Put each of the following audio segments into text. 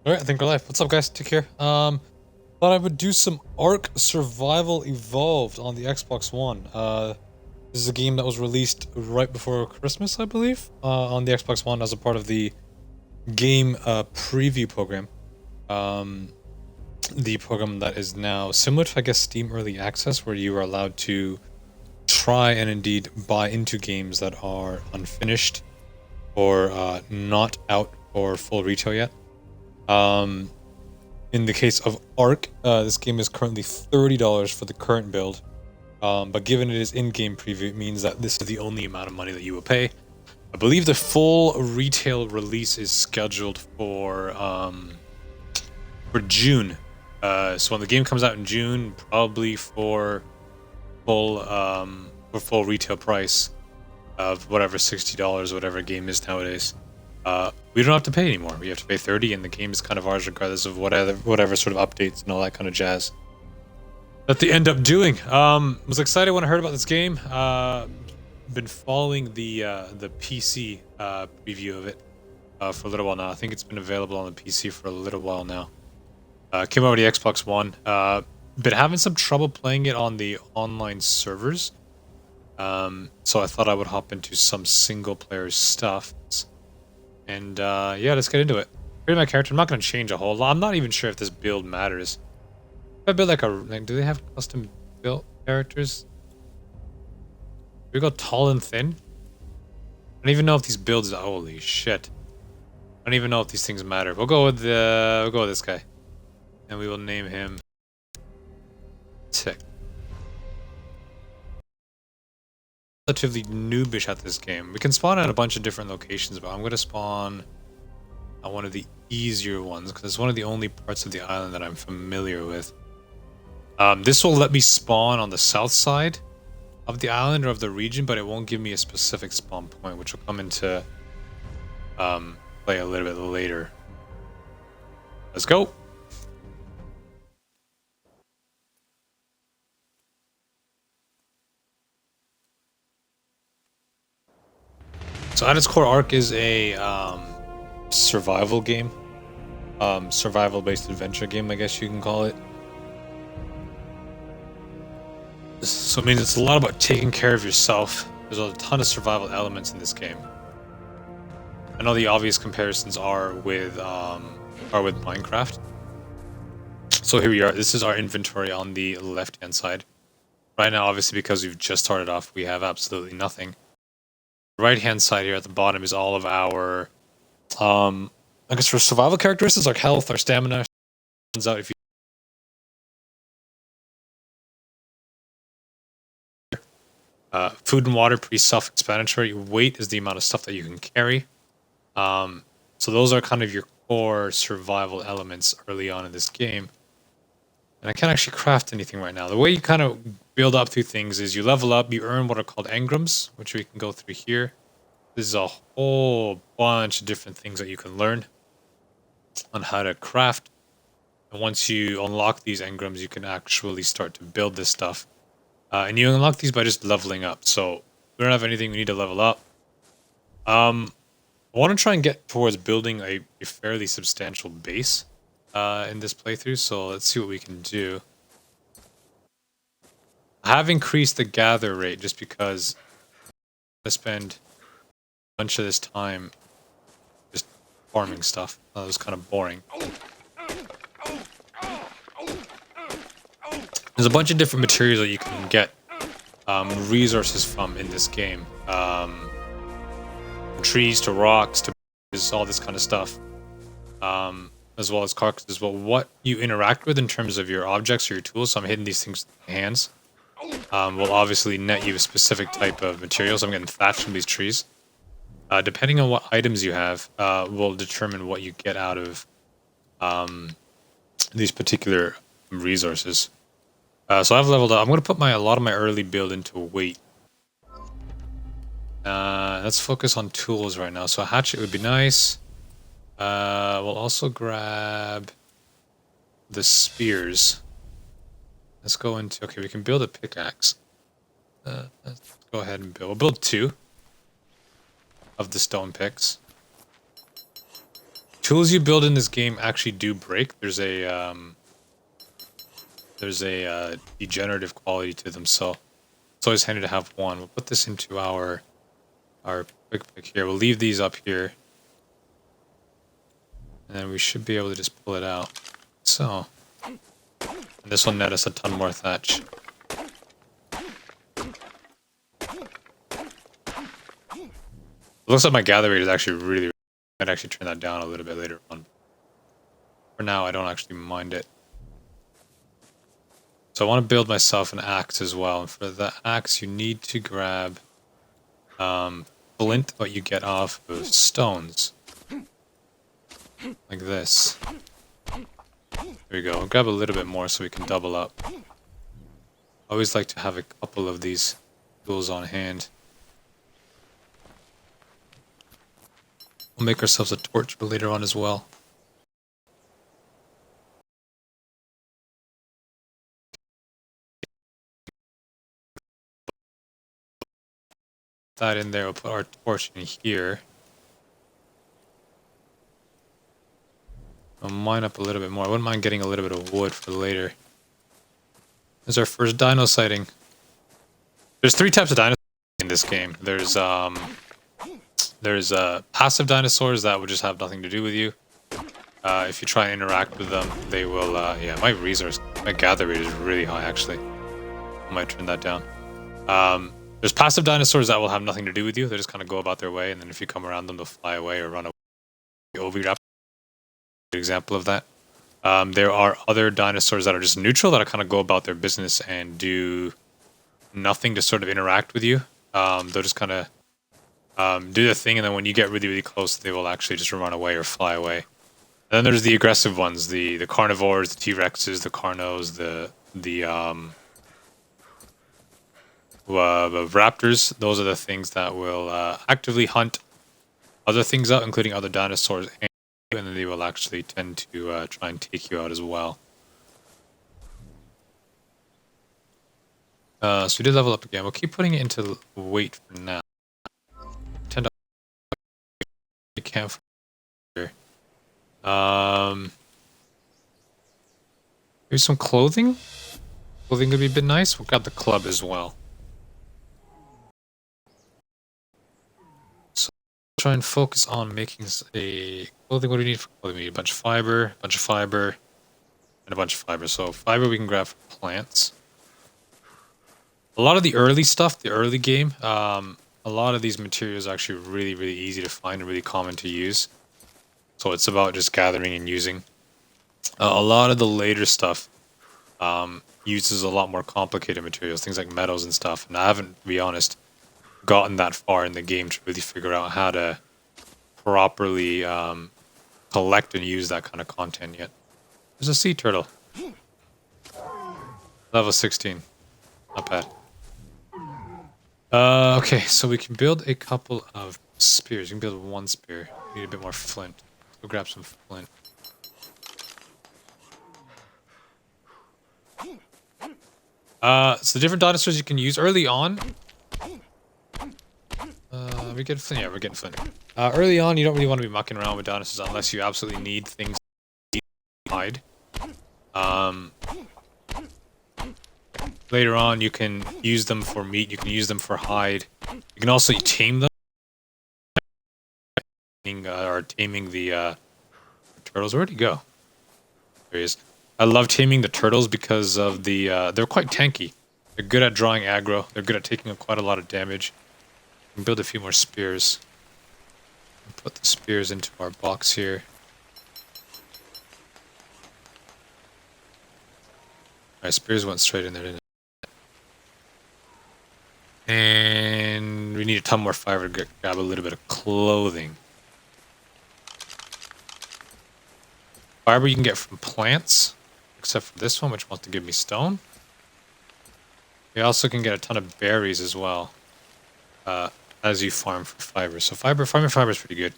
Alright, I think we're live. What's up, guys? Take care. Thought I would do some ARK Survival Evolved on the Xbox One. This is a game that was released right before Christmas, I believe, on the Xbox One as a part of the game preview program. The program that is now similar to, I guess, Steam Early Access, where you are allowed to try and indeed buy into games that are unfinished or not out for full retail yet. In the case of ARK, this game is currently $30 for the current build, but given it is in-game preview, it means that this is the only amount of money that you will pay. I believe the full retail release is scheduled for June. So when the game comes out in June, probably for full retail price of whatever $60, whatever a game is nowadays. We don't have to pay anymore. We have to pay 30, and the game is kind of ours regardless of whatever sort of updates and all that kind of jazz that they end up doing. Was excited when I heard about this game. Been following the PC preview of it for a little while now. I think it's been available on the PC for a little while now. Came over to the Xbox One. Been having some trouble playing it on the online servers. So I thought I would hop into some single player stuff. And yeah, let's get into it. Here's my character. I'm not going to change a whole lot. I'm not even sure if this build matters. If I build do they have custom built characters? Do we go tall and thin? I don't even know if these builds. Holy shit! I don't even know if these things matter. We'll go with this guy, and we will name him Tick. Relatively noobish at this game. We can spawn at a bunch of different locations, but I'm going to spawn at one of the easier ones because it's one of the only parts of the island that I'm familiar with. This will let me spawn on the south side of the island or of the region, but it won't give me a specific spawn point, which will come into play a little bit later. Let's go. So at its core, ARK is a survival game, survival-based adventure game, I guess you can call it. So it means it's a lot about taking care of yourself. There's a ton of survival elements in this game. I know the obvious comparisons are with Minecraft. So here we are. This is our inventory on the left-hand side. Right now, obviously, because we've just started off, we have absolutely nothing. Right-hand side here at the bottom is all of our, I guess, for survival characteristics, like health, our stamina. Turns out if you food and water, pretty self-explanatory. Weight is the amount of stuff that you can carry. So those are kind of your core survival elements early on in this game. And I can't actually craft anything right now. The way you kind of build up through things is you level up, you earn what are called engrams, which we can go through here. This is a whole bunch of different things that you can learn on how to craft. And once you unlock these engrams, you can actually start to build this stuff. And you unlock these by just leveling up. So we don't have anything we need to level up. I want to try and get towards building a fairly substantial base in this playthrough. So let's see what we can do. I have increased the gather rate just because I spend a bunch of this time just farming stuff. That was kind of boring. There's a bunch of different materials that you can get resources from in this game. From trees to rocks to all this kind of stuff. As well as carcasses. But what you interact with in terms of your objects or your tools, so I'm hitting these things with my hands, will obviously net you a specific type of materials. I'm getting thatch from these trees. Depending on what items you have, will determine what you get out of these particular resources. So I've leveled up. I'm going to put a lot of my early build into weight. Let's focus on tools right now. So a hatchet would be nice. We'll also grab the spears. Let's go into... Okay, we can build a pickaxe. Let's go ahead and build... We'll build 2 of the stone picks. tools you build in this game actually do break. There's a degenerative quality to them, so it's always handy to have one. We'll put this into our quick pick here. We'll leave these up here, and then we should be able to just pull it out. So, and this will net us a ton more thatch. It looks like my gather rate is actually really. I'd actually turn that down a little bit later on. For now, I don't actually mind it. So I want to build myself an axe as well. And for the axe, you need to grab flint, what you get off of stones. Like this. There we go. I'll grab a little bit more so we can double up. I always like to have a couple of these tools on hand. We'll make ourselves a torch for later on as well. That in there, we'll put our torch in here. I'll mine up a little bit more. I wouldn't mind getting a little bit of wood for later. There's our first dino sighting. There's 3 types of dinosaurs in this game. There's passive dinosaurs that will just have nothing to do with you. If you try and interact with them, they will, yeah, my gather rate is really high, actually. I might turn that down. There's passive dinosaurs that will have nothing to do with you. They just kind of go about their way, and then if you come around them, they'll fly away or run away. The Oviraptor, good example of that. There are other dinosaurs that are just neutral, that kind of go about their business and do nothing to sort of interact with you. They'll just kind of do their thing, and then when you get really, really close, they will actually just run away or fly away. And then there's the aggressive ones, the carnivores, the T-Rexes, the Carnos, the raptors. Those are the things that will actively hunt other things out, including other dinosaurs, and then they will actually tend to try and take you out as well. So we did level up again. We'll keep putting it into weight for now. Tend to camp here. Maybe some clothing. Clothing would be a bit nice. We'll grab the club as well. So try and focus on making a clothing. What do we need for clothing? We need a bunch of fiber, and a bunch of fiber. So fiber we can grab from plants. A lot of the early stuff, the early game, a lot of these materials are actually really, really easy to find and really common to use. So it's about just gathering and using. A lot of the later stuff uses a lot more complicated materials, things like metals and stuff. And I haven't, to be honest, gotten that far in the game to really figure out how to properly collect and use that kind of content yet. There's a sea turtle. Level 16. Not bad. Okay, so we can build a couple of spears. You can build one spear. We need a bit more flint. Let's go grab some flint. So the different dinosaurs you can use early on. We get flint. Yeah, we're getting flint. Early on, you don't really want to be mucking around with dinosaurs unless you absolutely need things to hide. Later on, you can use them for meat. You can use them for hide. You can also tame them. Or taming the turtles. Where'd he go? There he is. I love taming the turtles because of the they're quite tanky. They're good at drawing aggro. They're good at taking quite a lot of damage. We can build a few more spears. Put the spears into our box here. Alright, spears went straight in there, didn't it? And we need a ton more fiber to grab a little bit of clothing. Fiber you can get from plants, except for this one, which wants to give me stone. You also can get a ton of berries as well, as you farm for fiber. So farming fiber is pretty good.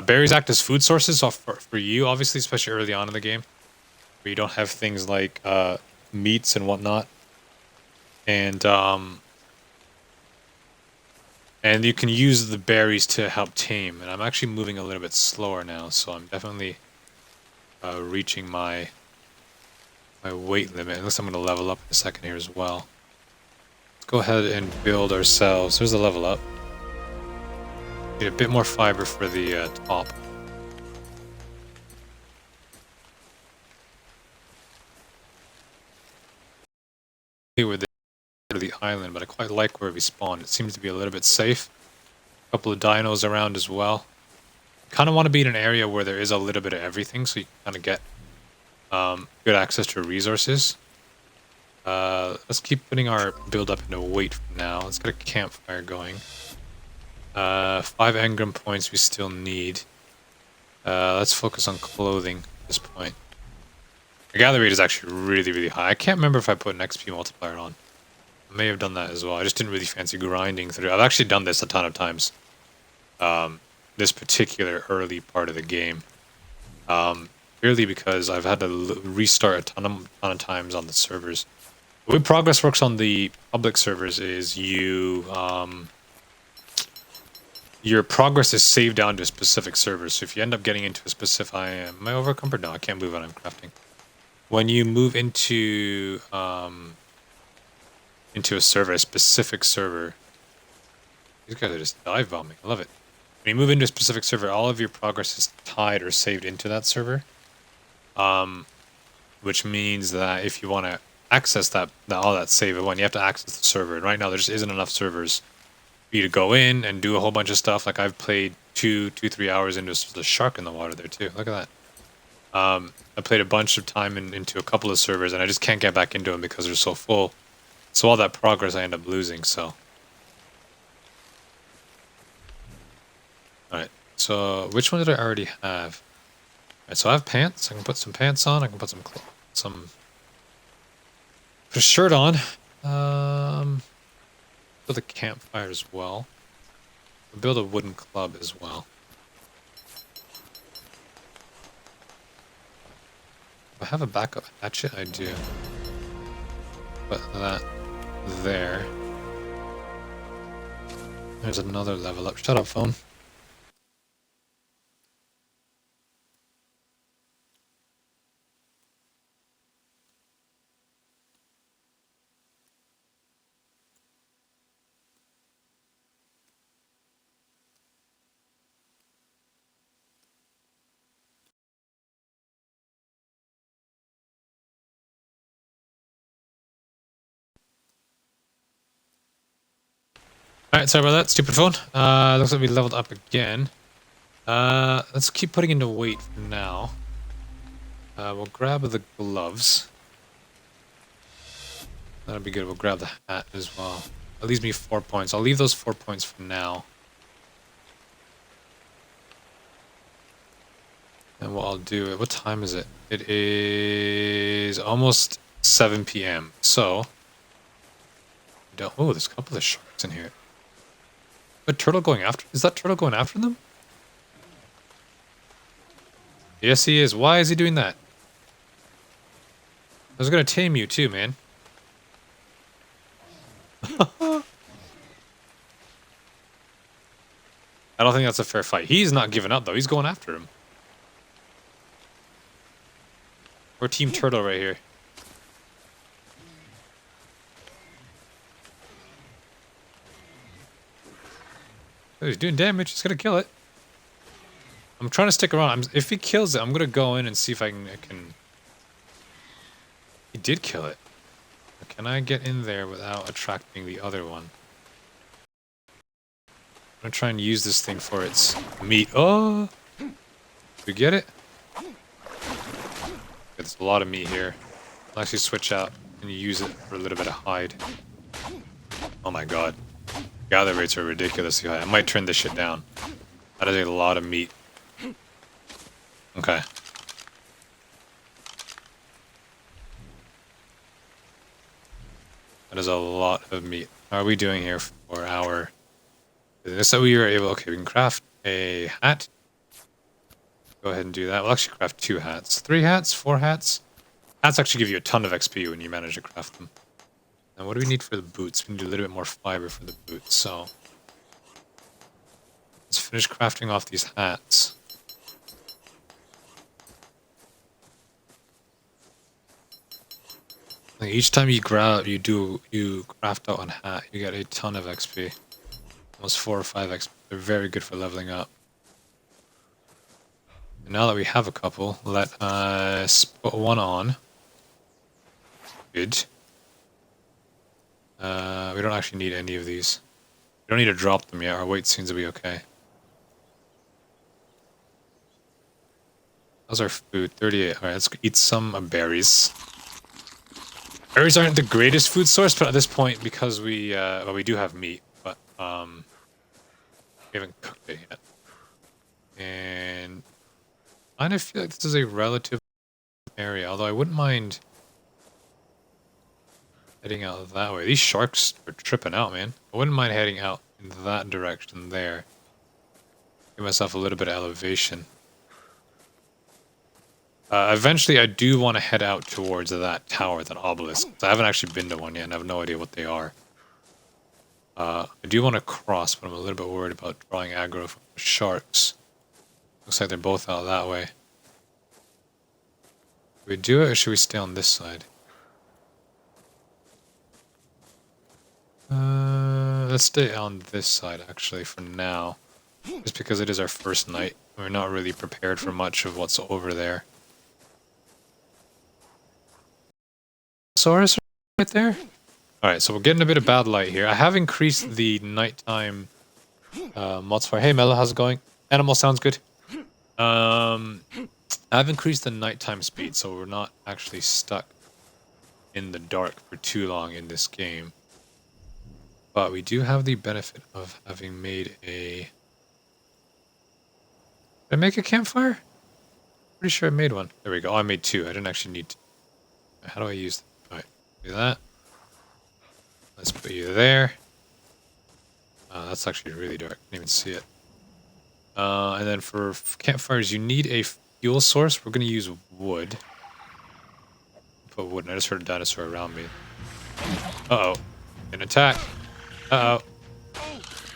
Berries act as food sources for you, obviously, especially early on in the game, where you don't have things like meats and whatnot. And And you can use the berries to help tame. And I'm actually moving a little bit slower now, so I'm definitely reaching my weight limit. Unless I'm going to level up in a second here as well. Let's go ahead and build ourselves. There's a level up. Need a bit more fiber for the top. With the island, but I quite like where we spawn. It seems to be a little bit safe. A couple of dinos around as well. Kind of want to be in an area where there is a little bit of everything, so you can kind of get good access to resources. Let's keep putting our build up into weight for now. Let's get a campfire going. 5 engram points we still need. Let's focus on clothing at this point. The gather rate is actually really, really high. I can't remember if I put an XP multiplier on. I may have done that as well. I just didn't really fancy grinding through. I've actually done this a ton of times. This particular early part of the game. Purely because I've had to restart a ton of times on the servers. The way progress works on the public servers is your progress is saved down to a specific server. So if you end up getting into a specific... Am I overcumbered? No, I can't move when I'm crafting. When you move into a server, a specific server... These guys are just dive bombing. I love it. When you move into a specific server, all of your progress is tied or saved into that server. Which means that if you want to access all that save one, you have to access the server. And right now there just isn't enough servers for you to go in and do a whole bunch of stuff. Like I've played 3 hours into the shark in the water there too. Look at that. I played a bunch of time into a couple of servers and I just can't get back into them because they're so full. So all that progress I end up losing, so. Alright, so which one did I already have? Alright, so I have pants. I can put some pants on. I can put put a shirt on. Build a campfire as well. Build a wooden club as well. Do I have a backup hatchet? I do. Put that there. There's another level up. Shut up, phone. Alright, sorry about that, stupid phone. Looks like we leveled up again. Let's keep putting into weight for now. We'll grab the gloves. That'll be good. We'll grab the hat as well. That leaves me 4 points. I'll leave those 4 points for now. And what I'll do... What time is it? It is almost 7 p.m. So... Oh, there's a couple of sharks in here. A turtle going after... Is that turtle going after them? Yes, he is. Why is he doing that? I was gonna tame you too, man. I don't think that's a fair fight. He's not giving up, though. He's going after him. We're Team Turtle right here. Oh, he's doing damage. He's gonna kill it. I'm trying to stick around. If he kills it, I'm gonna go in and see if I can... He did kill it. Can I get in there without attracting the other one? I'm gonna try and use this thing for its meat. Oh! Did we get it? There's a lot of meat here. I'll actually switch out and use it for a little bit of hide. Oh my god. Gather rates are ridiculously high. I might turn this shit down. That is a lot of meat. Okay. That is a lot of meat. How are we doing here for our... So we were able... Okay, we can craft a hat. Go ahead and do that. We'll actually craft 2 hats. 3 hats? 4 hats? Hats actually give you a ton of XP when you manage to craft them. And what do we need for the boots? We need a little bit more fiber for the boots, so... finish crafting off these hats. Like each time you craft out a hat, you get a ton of XP. Almost 4 or 5 XP. They're very good for leveling up. And now that we have a couple, let us put one on. Good. We don't actually need any of these. We don't need to drop them yet. Our weight seems to be okay. How's our food? 38. Alright, let's eat some berries. Berries aren't the greatest food source, but at this point, because we do have meat, but we haven't cooked it yet. And I kind of feel like this is a relative area, although I wouldn't mind heading out that way. These sharks are tripping out, man. I wouldn't mind heading out in that direction there. Give myself a little bit of elevation. Eventually, I do want to head out towards that tower, that obelisk. I haven't actually been to one yet, and I have no idea what they are. I do want to cross, but I'm a little bit worried about drawing aggro from the sharks. Looks like they're both out that way. Should we do it, or should we stay on this side? Let's stay on this side, actually, for now. Just because it is our first night. We're not really prepared for much of what's over there. Saurus right there? Alright, so we're getting a bit of bad light here. I have increased the nighttime multiplier. Hey Mela, how's it going? Animal sounds good. I've increased the nighttime speed, so we're not actually stuck in the dark for too long in this game. But we do have the benefit of having made a... Did I make a campfire? Pretty sure I made one. There we go. Oh, I made 2. I didn't actually need to. How do I use that? Alright, do that. Let's put you there. That's actually really dark. Can't even see it. And then for campfires, you need a fuel source. We're going to use wood. Put wood, and I just heard a dinosaur around me. Uh-oh. An attack. Uh-oh.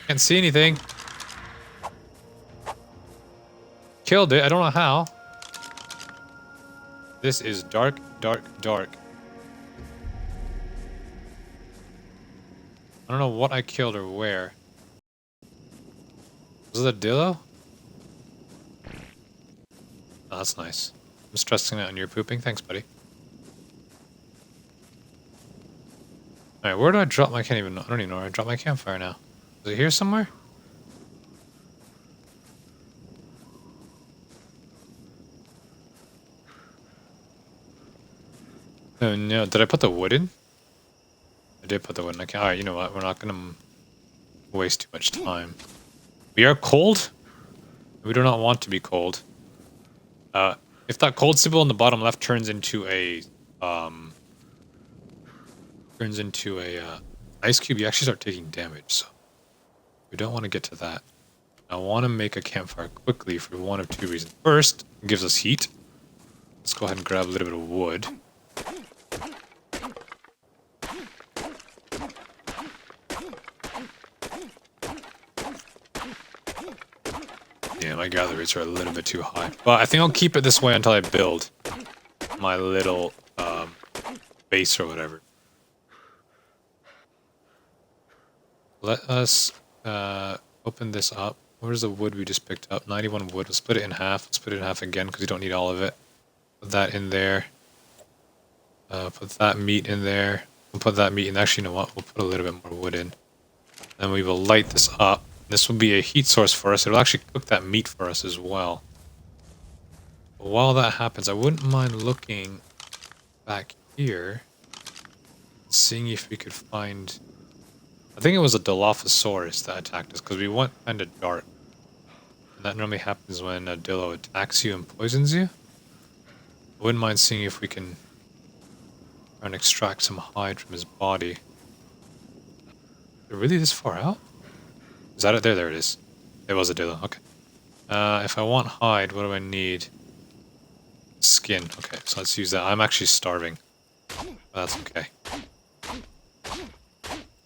Can't see anything. Killed it. I don't know how. This is dark, dark, dark. I don't know what I killed or where. Was it a dillo? Oh, that's nice. I'm stressing out on your pooping. Thanks, buddy. Alright, where do I drop my... I don't even know where I dropped my campfire now. Is it here somewhere? Oh no, did I put the wood in? I did put the wood in. Alright, you know what? We're not gonna waste too much time. We are cold? We do not want to be cold. If that cold symbol in the bottom left turns into a ice cube, you actually start taking damage, so we don't want to get to that. I want to make a campfire quickly for one of 2 reasons. First, it gives us heat. Let's go ahead and grab a little bit of wood. Yeah, my gather rates are a little bit too high. But I think I'll keep it this way until I build my little base or whatever. Let us open this up. Where's the wood we just picked up? 91 wood. We'll split it in half. Let's split it in half again because you don't need all of it. Put that in there. Put that meat in there. We'll put that meat in. Actually, you know what? We'll put a little bit more wood in. Then we will light this up. This will be a heat source for us. It'll actually cook that meat for us as well. But while that happens, I wouldn't mind looking back here. Seeing if we could find... I think it was a Dilophosaurus that attacked us because we went kind of dark. And that normally happens when a Dillo attacks you and poisons you. I wouldn't mind seeing if we can try and extract some hide from his body. Is it really this far out? Is that it? There it is. It was a Dillo. Okay. If I want hide, what do I need? Skin. Okay, so let's use that. I'm actually starving. But that's okay.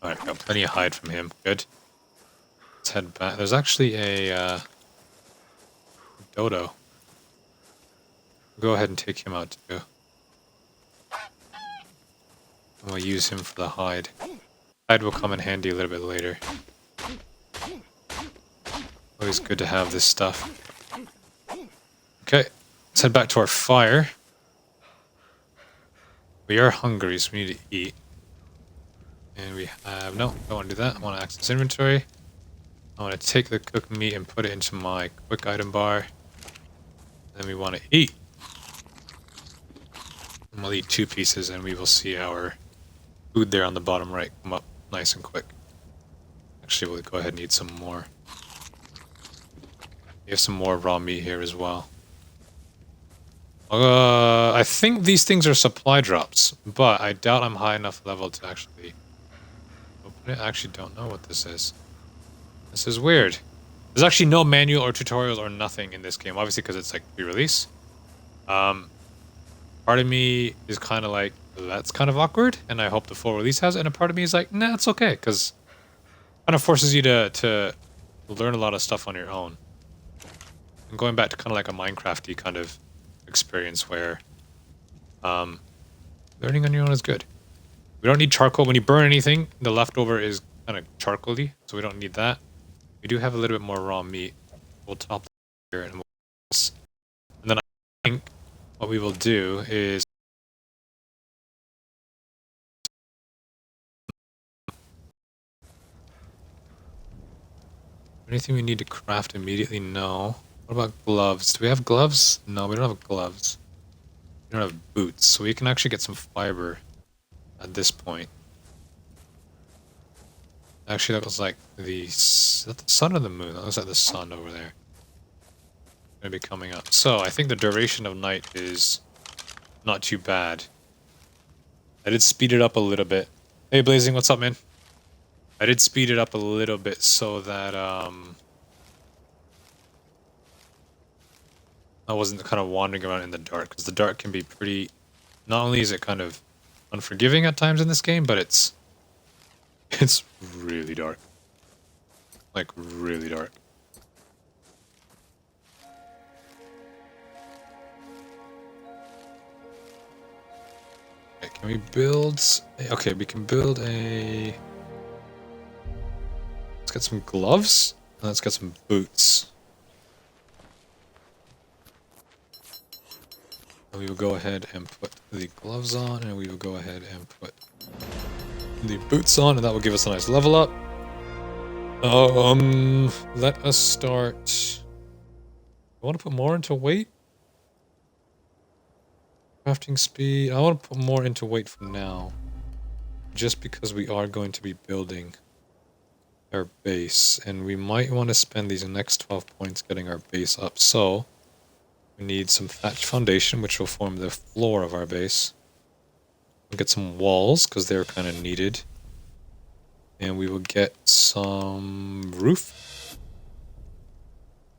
Alright, got plenty of hide from him. Good. Let's head back. There's actually a dodo. Go ahead and take him out too. And we'll use him for the hide. Hide will come in handy a little bit later. Always good to have this stuff. Okay, let's head back to our fire. We are hungry, so we need to eat. And we have... No, don't want to do that. I want to access inventory. I want to take the cooked meat and put it into my quick item bar. Then we want to eat. And we'll eat 2 pieces and we will see our food there on the bottom right come up nice and quick. Actually, we'll go ahead and eat some more. We have some more raw meat here as well. I think these things are supply drops, but I doubt I'm high enough level to actually open it. I actually don't know what this is. This is weird. There's actually no manual or tutorials or nothing in this game, obviously because it's like pre-release. Part of me is kind of like, that's kind of awkward, and I hope the full release has it, and a part of me is like, nah, it's okay, because it kind of forces you to learn a lot of stuff on your own. And going back to kind of like a Minecraft-y kind of experience where learning on your own is good. We don't need charcoal. When you burn anything, the leftover is kind of charcoaly, so we don't need that. We do have a little bit more raw meat. We'll top that here and then I think what we will do is anything we need to craft immediately? No. What about gloves? Do we have gloves? No, we don't have gloves. We don't have boots, so we can actually get some fiber at this point. Actually, that was like is that the sun or the moon? That was like the sun over there. Gonna be coming up. So I think the duration of night is not too bad. I did speed it up a little bit. Hey Blazing, what's up, man? I did speed it up a little bit so that I wasn't kind of wandering around in the dark, because the dark can be pretty... Not only is it kind of unforgiving at times in this game, but it's really dark. Like, really dark. Okay, can we build... Okay, we can build a... Let's get some gloves, and let's get some boots. And we will go ahead and put the gloves on, and we will go ahead and put the boots on, and that will give us a nice level up. Let us start... I want to put more into weight. Crafting speed. I want to put more into weight for now. Just because we are going to be building our base, and we might want to spend these next 12 points getting our base up. So we need some thatch foundation, which will form the floor of our base. We'll get some walls because they're kind of needed, and we will get some roof.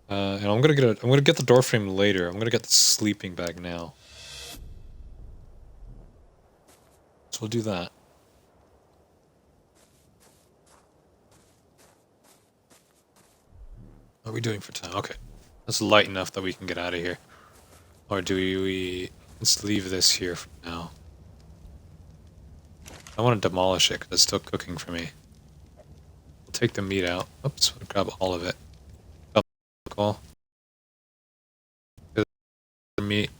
And I'm gonna get the door frame later. I'm gonna get the sleeping bag now. So we'll do that. What are we doing for time? Okay. That's light enough that we can get out of here. Or do we... Let's leave this here for now. I want to demolish it because it's still cooking for me. We'll take the meat out. Oops, we'll grab all of it. Cool. The meat.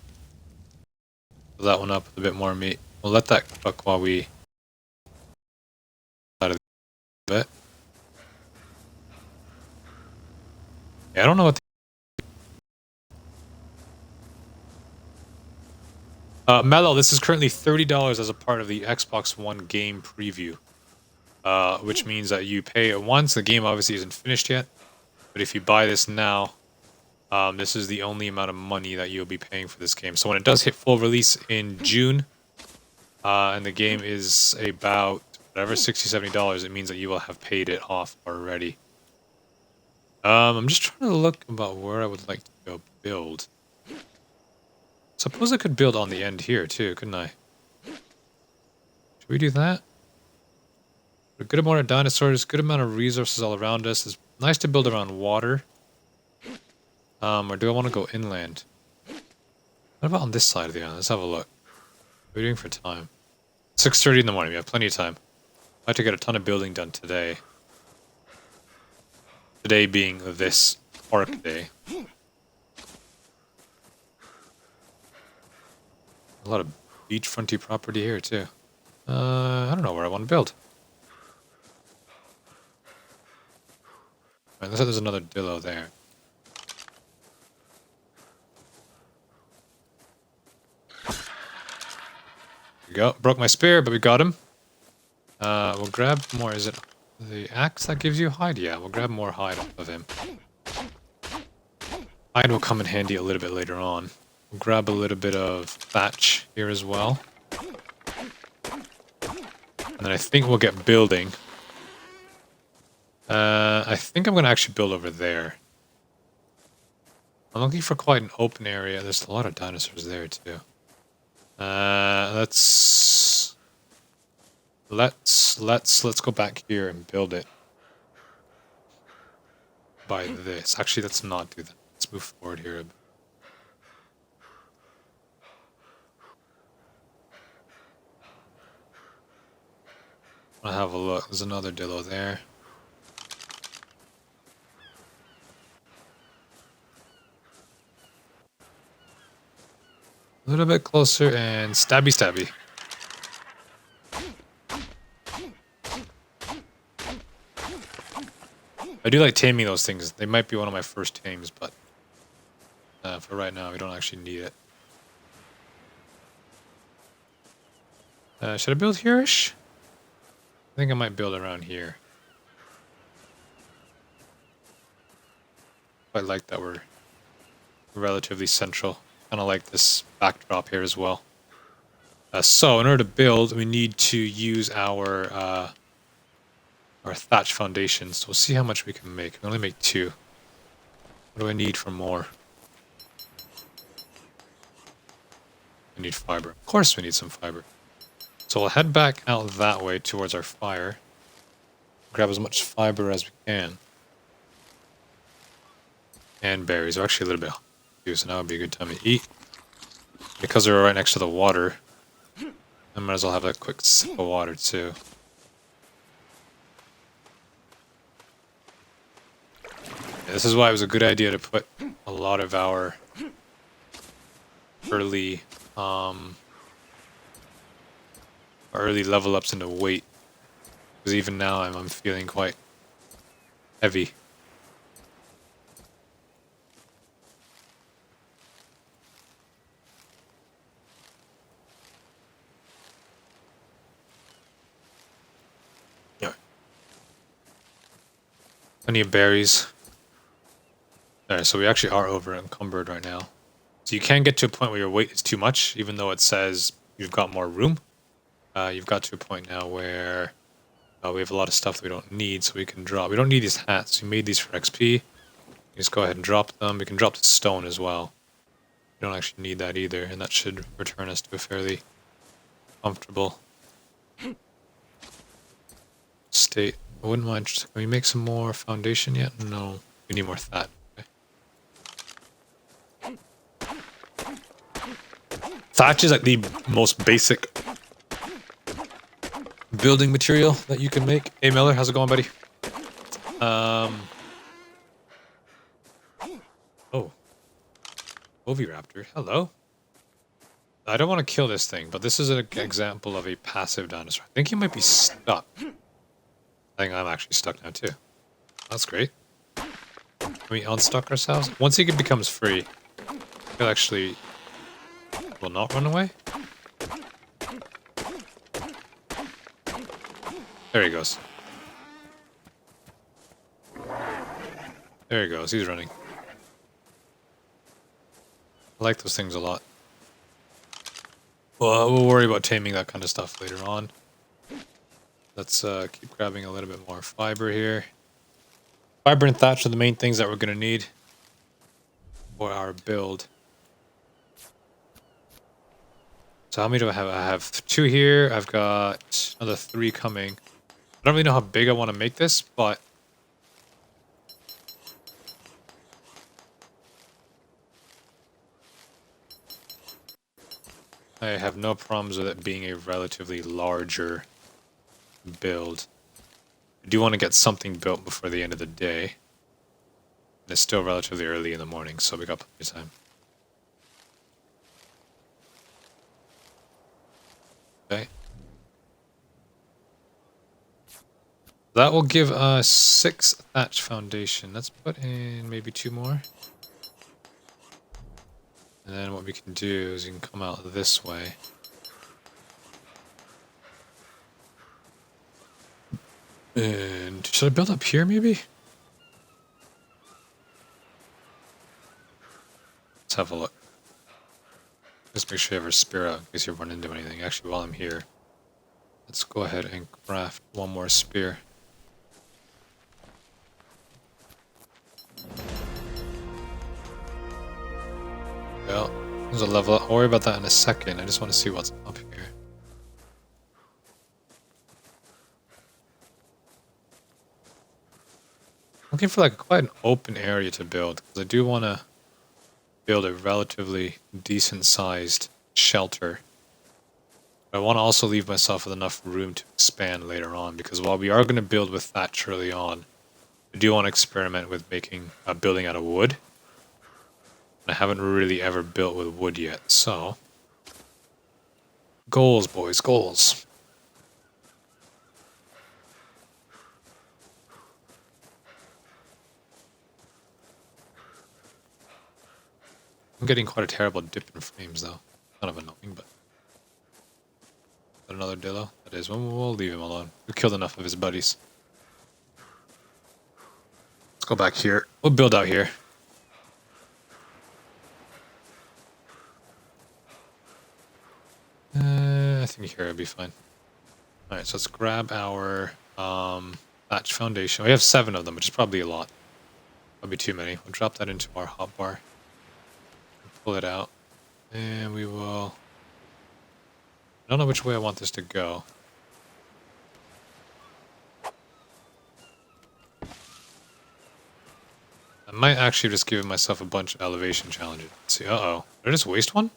Fill that one up with a bit more meat. We'll let that cook while we... out of it. Yeah, I don't know what... Mello, this is currently $30 as a part of the Xbox One game preview. Which means that you pay it once. The game obviously isn't finished yet. But if you buy this now, this is the only amount of money that you'll be paying for this game. So when it does hit full release in June, and the game is about whatever, $60, $70, it means that you will have paid it off already. I'm just trying to look about where I would like to go build. Suppose I could build on the end here too, couldn't I? Should we do that? A good amount of dinosaurs, good amount of resources all around us. There's nice to build around water. Or do I want to go inland? What about on this side of the island? Let's have a look. What are we doing for time? 6:30 in the morning. We have plenty of time. I have to get a ton of building done today. Today being this ARK day. A lot of beachfronty property here too. I don't know where I want to build. Right, looks like there's another dillo there. There we go. Broke my spear, but we got him. We'll grab more. Is it the axe that gives you hide? Yeah, we'll grab more hide off of him. Hide will come in handy a little bit later on. We'll grab a little bit of thatch here as well. And then I think we'll get building. I think I'm going to actually build over there. I'm looking for quite an open area. There's a lot of dinosaurs there too. Let's go back here and build it by this. Actually, let's not do that. Let's move forward here a bit. I'll have a look. There's another dillo there. A little bit closer and stabby stabby. I do like taming those things. They might be one of my first tames, but for right now, we don't actually need it. Should I build here-ish? I think I might build around here. I like that we're relatively central. Kind of like this backdrop here as well. So in order to build, we need to use our thatch foundations. So we'll see how much we can make. We only make 2. What do I need for more? We need fiber. Of course we need some fiber. So we'll head back out that way towards our fire. Grab as much fiber as we can. And berries. We're actually a little bit hungry, so now would be a good time to eat. Because we're right next to the water, I might as well have a quick sip of water too. Yeah, this is why it was a good idea to put a lot of our early level ups into weight. Because even now I'm feeling quite heavy. Yeah. Plenty of berries. Alright, so we actually are over encumbered right now. So you can get to a point where your weight is too much, even though it says you've got more room. You've got to a point now where we have a lot of stuff that we don't need, so we can drop. We don't need these hats. We made these for XP. You just go ahead and drop them. We can drop the stone as well. We don't actually need that either, and that should return us to a fairly comfortable state. I wouldn't mind. Can we make some more foundation yet? No. We need more thatch. Okay. Thatch is like the most basic building material that you can make. Hey Miller, how's it going, buddy? Oh. Oviraptor, hello. I don't want to kill this thing, but this is an example of a passive dinosaur. I think he might be stuck. I think I'm actually stuck now too. That's great. Can we unstuck ourselves? Once he becomes free, he'll actually will not run away. There he goes. There he goes. He's running. I like those things a lot. Well, we'll worry about taming that kind of stuff later on. Let's keep grabbing a little bit more fiber here. Fiber and thatch are the main things that we're going to need for our build. So how many do I have? I have 2 here. I've got another 3 coming. I don't really know how big I want to make this, but I have no problems with it being a relatively larger build. I do want to get something built before the end of the day. And it's still relatively early in the morning, so we got plenty of time. Okay. That will give us 6 thatch foundation. Let's put in maybe 2 more. And then what we can do is you can come out this way. And should I build up here maybe? Let's have a look. Just make sure you have a spear out in case you run into anything. Actually, while I'm here, let's go ahead and craft 1 more spear. Well, there's a level up. I'll worry about that in a second. I just want to see what's up here. Looking for like quite an open area to build, because I do want to build a relatively decent sized shelter. But I want to also leave myself with enough room to expand later on, because while we are going to build with thatch early on, I do want to experiment with making building out of wood. I haven't really ever built with wood yet, so goals, boys, goals. I'm getting quite a terrible dip in frames, though. Kind of annoying, but... Is that another Dillo? That is. We'll leave him alone. We killed enough of his buddies. Let's go back here. We'll build out here. I think here would be fine. Alright, so let's grab our thatch foundation. We have 7 of them, which is probably a lot. That'll be too many. We'll drop that into our hotbar. Pull it out. And we will... I don't know which way I want this to go. I might actually just give myself a bunch of elevation challenges. Let's see, uh-oh. Did I just waste one?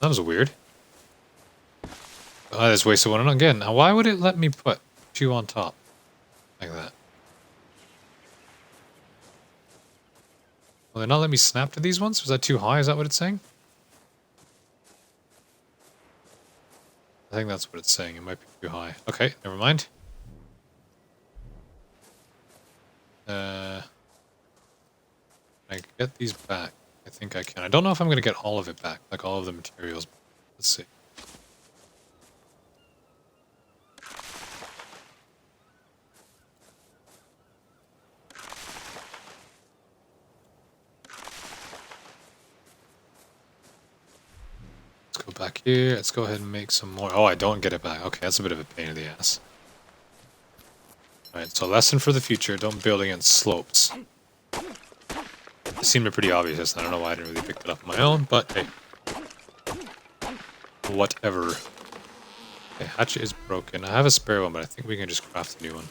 That was weird. Oh, I just wasted one again. Now, why would it let me put 2 on top? Like that. Will they not let me snap to these ones? Was that too high? Is that what it's saying? I think that's what it's saying. It might be too high. Okay, never mind. Can I get these back? I think I can. I don't know if I'm going to get all of it back, like all of the materials. Let's see. Let's go back here. Let's go ahead and make some more. Oh, I don't get it back. Okay, that's a bit of a pain in the ass. Alright, so lesson for the future, don't build against slopes. It seemed pretty obvious, I don't know why I didn't really pick it up on my own, but hey. Whatever. Okay, hatchet is broken. I have a spare one, but I think we can just craft a new one.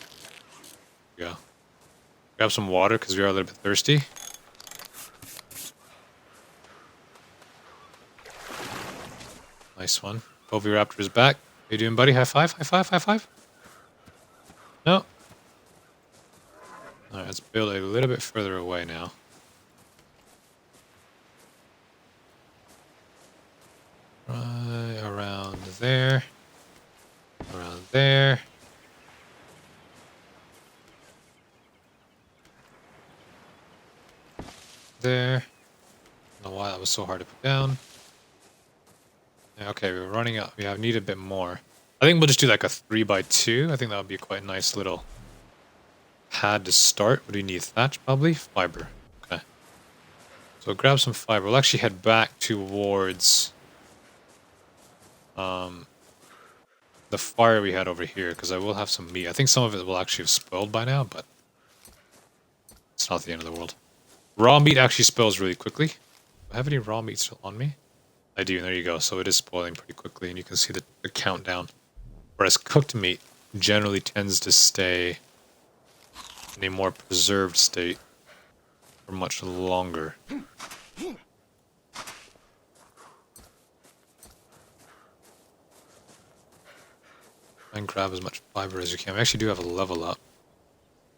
There we go. Grab some water, because we are a little bit thirsty. Nice one. Oviraptor is back. How you doing, buddy? High five, high five, high five. No. Alright, let's build a little bit further away now. Right around there. Around there. There. I don't know why that was so hard to put down. Yeah, okay, we're running out. We have need a bit more. I think we'll just do like a 3x2. I think that would be quite a nice little pad to start. What do you need? Thatch, probably? Fiber. Okay. So grab some fiber. We'll actually head back towards the fire we had over here, because I will have some meat. I think some of it will actually have spoiled by now, but it's not the end of the world. Raw meat actually spoils really quickly. Do I have any raw meat still on me? I do, there you go. So it is spoiling pretty quickly, and you can see the countdown. Whereas cooked meat generally tends to stay in a more preserved state for much longer. Try and grab as much fiber as you can. We actually do have a level up.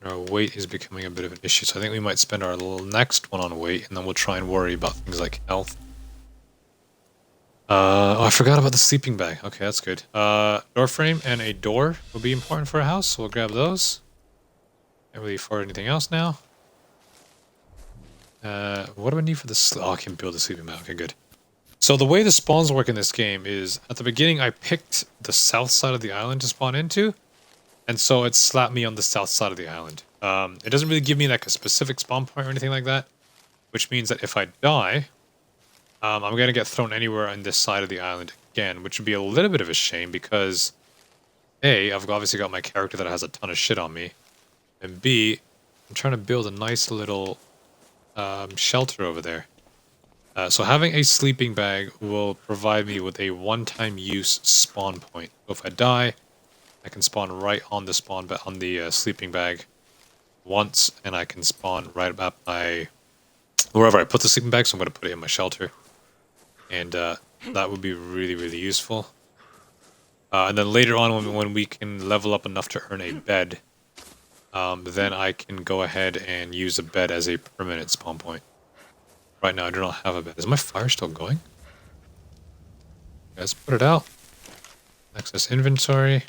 Our weight is becoming a bit of an issue, so I think we might spend our next one on weight, and then we'll try and worry about things like health. Oh, I forgot about the sleeping bag. Okay, that's good. Door frame and a door will be important for a house, so we'll grab those. Can't really afford anything else now. What do I need for this? Oh, I can build a sleeping bag. Okay, good. So the way the spawns work in this game is, at the beginning I picked the south side of the island to spawn into, and so it slapped me on the south side of the island. It doesn't really give me like a specific spawn point or anything like that, which means that if I die, I'm going to get thrown anywhere on this side of the island again, which would be a little bit of a shame because A, I've obviously got my character that has a ton of shit on me, and B, I'm trying to build a nice little shelter over there. So having a sleeping bag will provide me with a one-time use spawn point. So if I die, I can spawn right on the sleeping bag once, and I can spawn right at wherever I put the sleeping bag. So I'm going to put it in my shelter, and that would be really, really useful. And then later on, when we can level up enough to earn a bed, then I can go ahead and use a bed as a permanent spawn point. Right now, I do not have a bed. Is my fire still going? Let's put it out. Access inventory.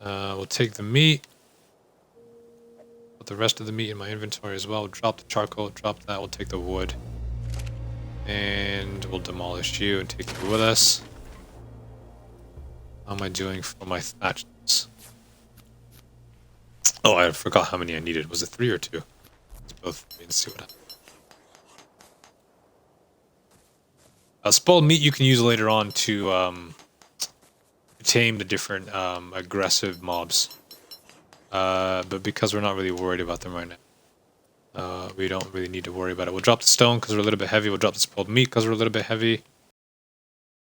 We'll take the meat. Put the rest of the meat in my inventory as well. We'll drop the charcoal, drop that. We'll take the wood. And we'll demolish you and take you with us. How am I doing for my thatch? Oh, I forgot how many I needed. Was it 3 or 2? Let's both see what happens. Spoiled meat you can use later on to tame the different aggressive mobs. But because we're not really worried about them right now, we don't really need to worry about it. We'll drop the stone because we're a little bit heavy. We'll drop the spoiled meat because we're a little bit heavy.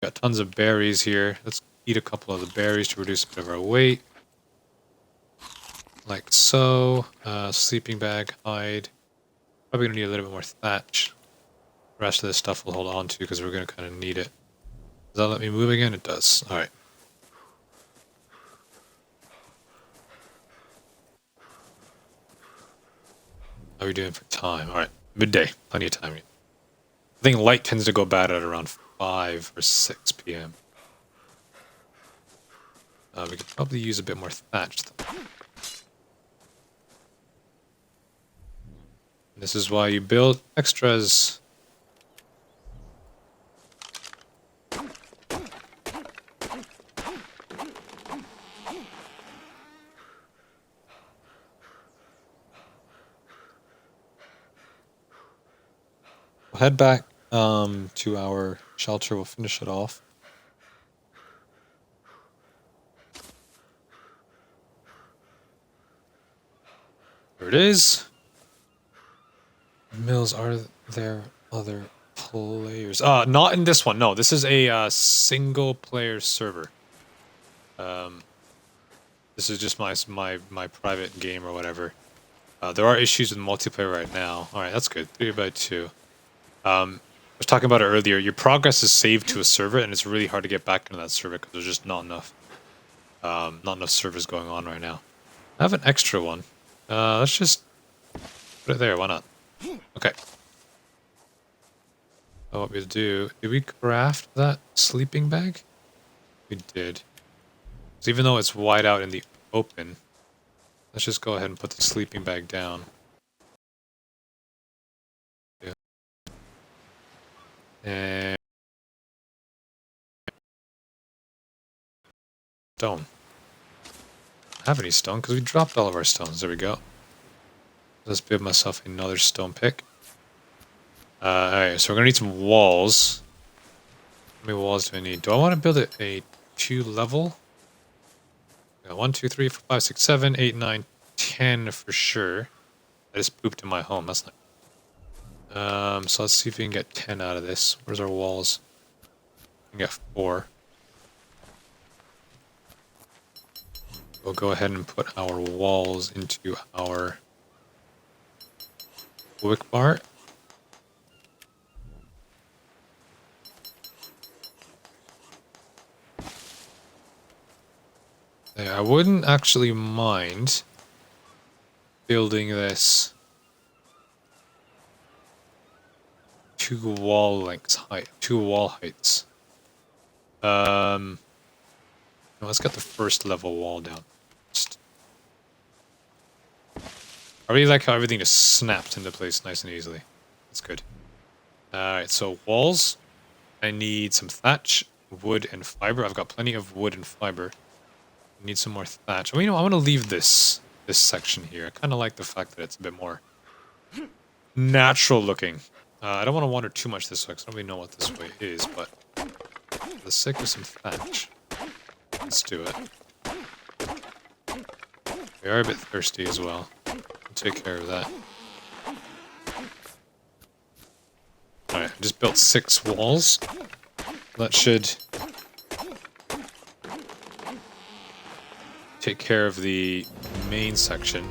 Got tons of berries here. Let's eat a couple of the berries to reduce a bit of our weight. Like so. Sleeping bag, hide. Probably gonna need a little bit more thatch. The rest of this stuff we'll hold on to because we're gonna kind of need it. Does that let me move again? It does. All right. How are we doing for time? All right, midday, plenty of time. I think light tends to go bad at around 5 or 6 p.m. We could probably use a bit more thatch, though. This is why you build extras. We'll head back to our shelter. We'll finish it off. There it is. Mills, are there other players? Not in this one. No, this is a single player server. This is just my private game or whatever. There are issues with multiplayer right now. All right, that's good. 3x2. I was talking about it earlier. Your progress is saved to a server, and it's really hard to get back into that server because there's just not enough servers going on right now. I have an extra one. Let's just put it there. Why not? Okay. What we'll do? Did we craft that sleeping bag? We did. So even though it's wide out in the open, let's just go ahead and put the sleeping bag down. Yeah. And stone. I don't have any stone because we dropped all of our stones. There we go. Let's build myself another stone pick. Alright, so we're gonna need some walls. How many walls do I need? Do I want to build it a 2-level? 1, 2, 3, 4, 5, 6, 7, 8, 9, 10 for sure. I just pooped in my home. That's not. So let's see if we can get 10 out of this. Where's our walls? We can get 4. We'll go ahead and put our walls into our quick bar. Yeah, I wouldn't actually mind building this 2 wall heights. Um, let's get the first level wall down. I really like how everything just snaps into place nice and easily. That's good. Alright, so walls. I need some thatch, wood, and fiber. I've got plenty of wood and fiber. I need some more thatch. Well, I want to leave this section here. I kind of like the fact that it's a bit more natural looking. I don't want to wander too much this way because I don't really know what this way is, but for the sake of some thatch, let's do it. We are a bit thirsty as well. We'll take care of that. Alright, I just built 6 walls. That should take care of the main section.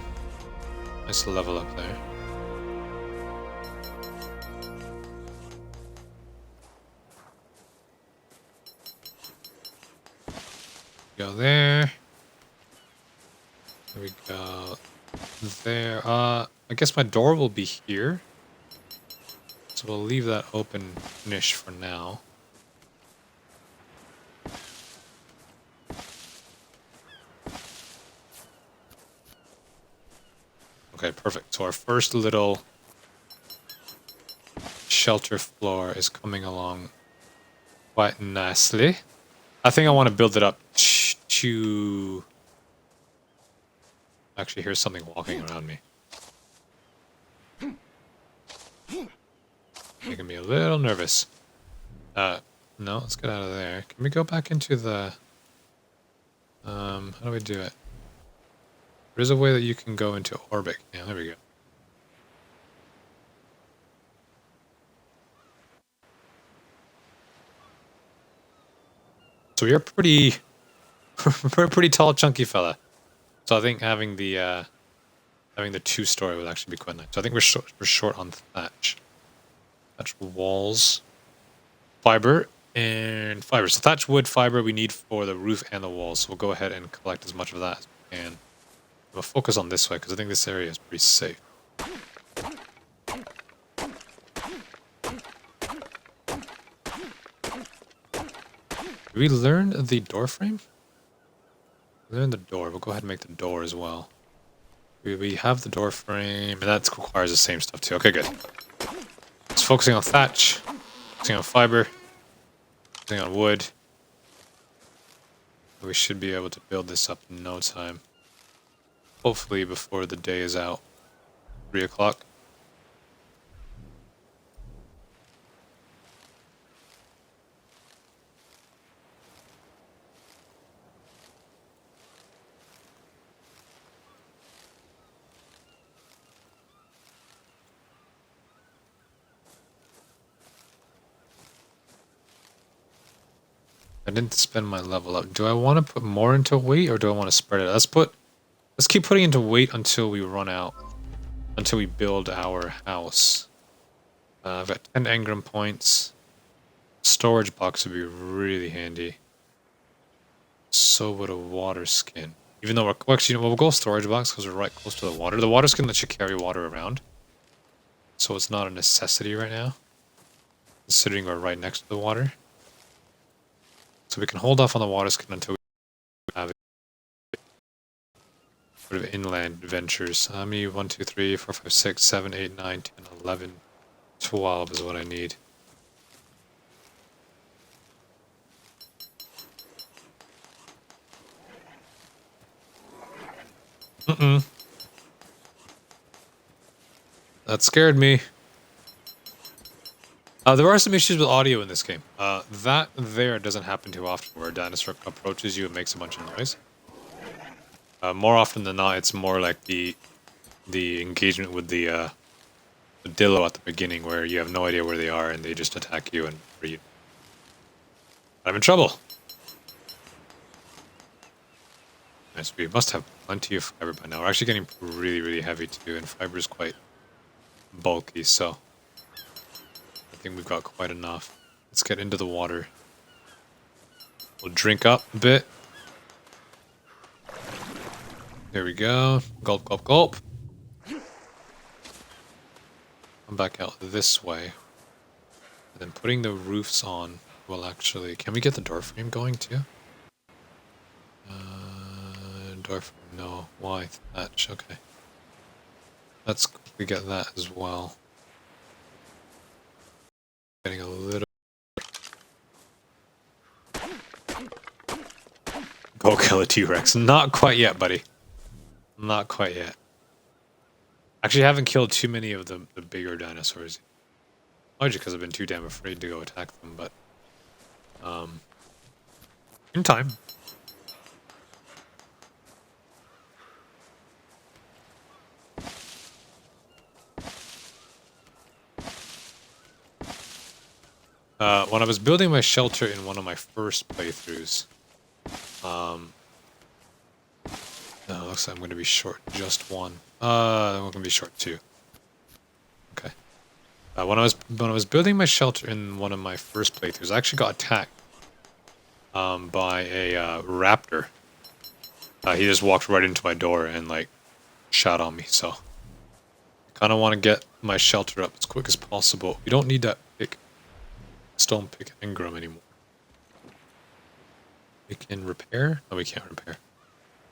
Nice level up there. Go there. There we go. There. I guess my door will be here. So we'll leave that open-ish for now. Okay, perfect. So our first little shelter floor is coming along quite nicely. I think I want to build it up to... Actually, here's something walking around me. Making me a little nervous. No, let's get out of there. Can we go back into the... how do we do it? There's a way that you can go into orbit. Yeah, there we go. So you're pretty... we're a pretty tall, chunky fella. So I think having the 2-story would actually be quite nice. So I think we're short on thatch. Thatch walls, fiber, and fiber. So thatch, wood, fiber we need for the roof and the walls. So we'll go ahead and collect as much of that as we can. We'll focus on this way because I think this area is pretty safe. Did we learn the door frame? Learn the door. We'll go ahead and make the door as well. We have the door frame, and that requires the same stuff too. Okay, good. Just focusing on thatch, focusing on fiber, focusing on wood. We should be able to build this up in no time. Hopefully before the day is out. 3 o'clock. I didn't spend my level up. Do I want to put more into weight or do I want to spread it? Let's keep putting into weight until we run out. Until we build our house. I've got 10 engram points. Storage box would be really handy. So would a water skin. Even though we'll go storage box because we're right close to the water. The water skin lets you carry water around. So it's not a necessity right now. Considering we're right next to the water. So we can hold off on the water skin until we have sort of inland adventures. How many? 1, 2, 3, 4, 5, 6, 7, 8, 9, 10, 11, 12 is what I need. That scared me. There are some issues with audio in this game. That there doesn't happen too often, where a dinosaur approaches you and makes a bunch of noise. More often than not, it's more like the engagement with the Dillo at the beginning, where you have no idea where they are and they just attack you and free you. I'm in trouble. Nice. We must have plenty of fiber by now. We're actually getting really, really heavy too, and fiber is quite bulky, so I think we've got quite enough. Let's get into the water. We'll drink up a bit. There we go. Gulp, gulp, gulp. Come back out this way. And then putting the roofs on will actually... Can we get the door frame going too? Door frame, no. Why? Thatch, okay. Let's quickly get that as well. Getting a little... Go kill a T-Rex. Not quite yet, buddy. Not quite yet. Actually, I haven't killed too many of the bigger dinosaurs. Largely because I've been too damn afraid to go attack them, but... in time. When I was building my shelter in one of my first playthroughs, no, looks like I'm going to be short just one. I'm going to be short two. Okay. When I was building my shelter in one of my first playthroughs, I actually got attacked by a raptor. He just walked right into my door and like shot on me. So I kind of want to get my shelter up as quick as possible. We don't need that stone pick engram anymore. We can repair? No, we can't repair.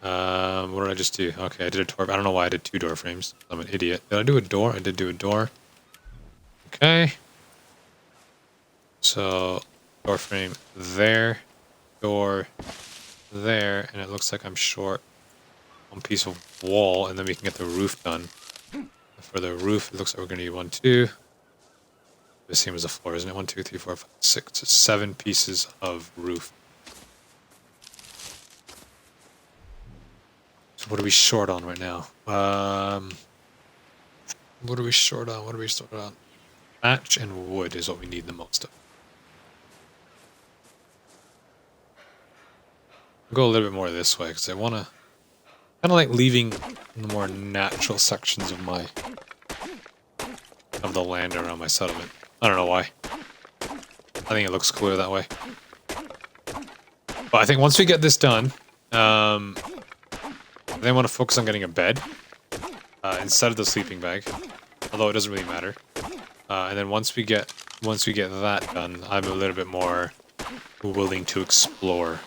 What did I just do? Okay, I did a door. I don't know why I did 2 door frames. I'm an idiot. Did I do a door? I did do a door. Okay. So, door frame there. Door there. And it looks like I'm short one piece of wall. And then we can get the roof done. For the roof, it looks like we're going to need 1, 2. The same as the floor, isn't it? 1, 2, 3, 4, 5, 6, 7 pieces of roof. So what are we short on right now? What are we short on? What are we short on? Thatch and wood is what we need the most of. I'll go a little bit more this way because I want to kind of like leaving the more natural sections of the land around my settlement. I don't know why. I think it looks cooler that way. But I think once we get this done, then I want to focus on getting a bed instead of the sleeping bag, although it doesn't really matter. And then once we get that done, I'm a little bit more willing to explore.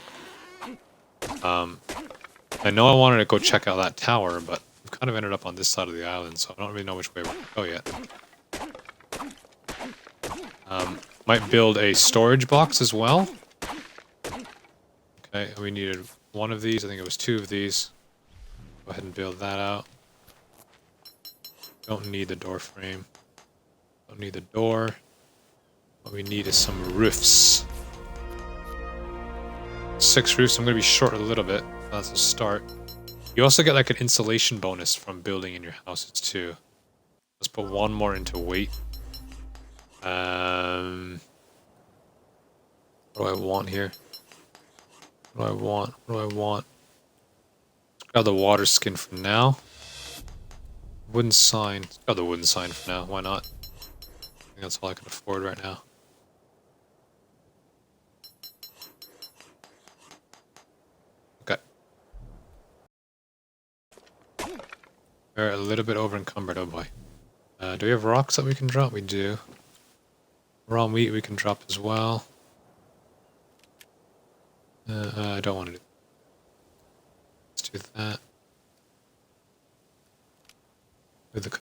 I know I wanted to go check out that tower, but I've kind of ended up on this side of the island, so I don't really know which way we're going to go yet. Might build a storage box as well. Okay, we needed 1 of these. I think it was 2 of these. Go ahead and build that out. Don't need the door frame. Don't need the door. What we need is some roofs. 6 roofs. I'm going to be short a little bit. That's a start. You also get like an insulation bonus from building in your houses too. Let's put 1 more into weight. What do I want here? What do I want? What do I want? Let's grab the water skin for now. Wooden sign. Let's grab the wooden sign for now. Why not? I think that's all I can afford right now. Okay. We're a little bit over encumbered. Oh boy. Do we have rocks that we can drop? We do. Raw meat we can drop as well. I don't want to do that. Let's do that. With the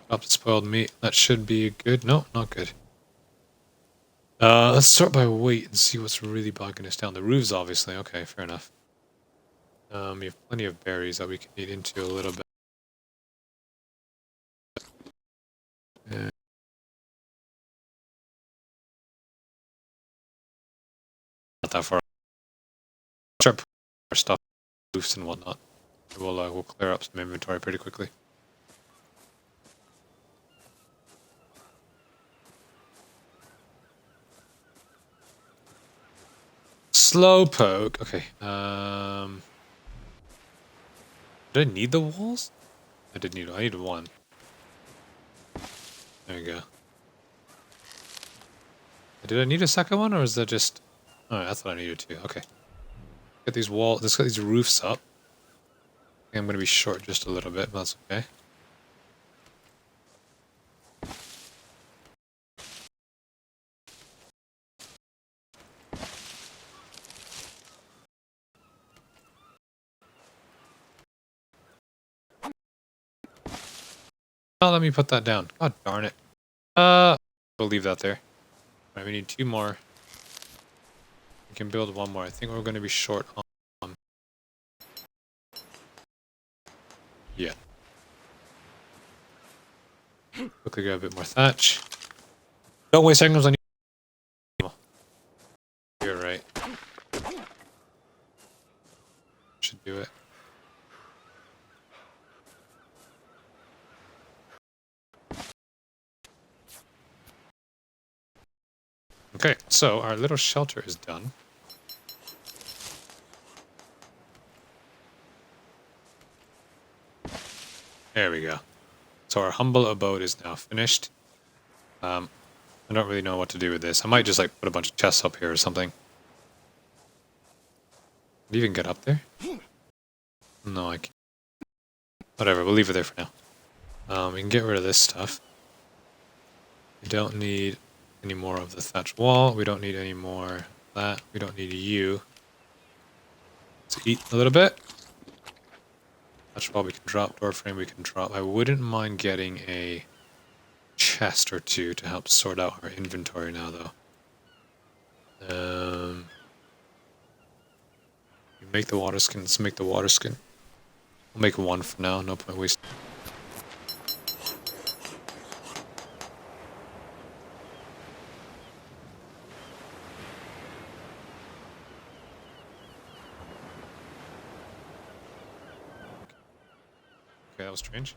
drop the spoiled meat. That should be good. No, not good. Let's start by weight and see what's really bogging us down. The roofs, obviously. Okay, fair enough. We have plenty of berries that we can eat into a little bit. Not that far. Start putting our stuff, roofs and whatnot. We'll clear up some inventory pretty quickly. Slowpoke. Okay. Did I need the walls? I did need. I needed 1. There we go. Did I need a second one, or is that just? Oh, I thought I needed 2. Okay. Get these walls. Let's get these roofs up. I'm going to be short just a little bit, but that's okay. Oh, let me put that down. God darn it. We'll leave that there. Alright, we need 2 more. We can build 1 more. I think we're going to be short on... Yeah. Quickly grab a bit more thatch. Don't waste seconds on you. You're right. Should do it. Okay, so our little shelter is done. There we go. So our humble abode is now finished. I don't really know what to do with this. I might just like put a bunch of chests up here or something. Can you even get up there? No, I can't. Whatever, we'll leave it there for now. We can get rid of this stuff. We don't need any more of the thatch wall. We don't need any more of that. We don't need you. Let's eat a little bit. Thatch wall we can drop. Door frame we can drop. I wouldn't mind getting a chest or 2 to help sort out our inventory now, though. You make the water skin. Let's make the water skin. We'll make 1 for now. No point wasting. Okay, that was strange.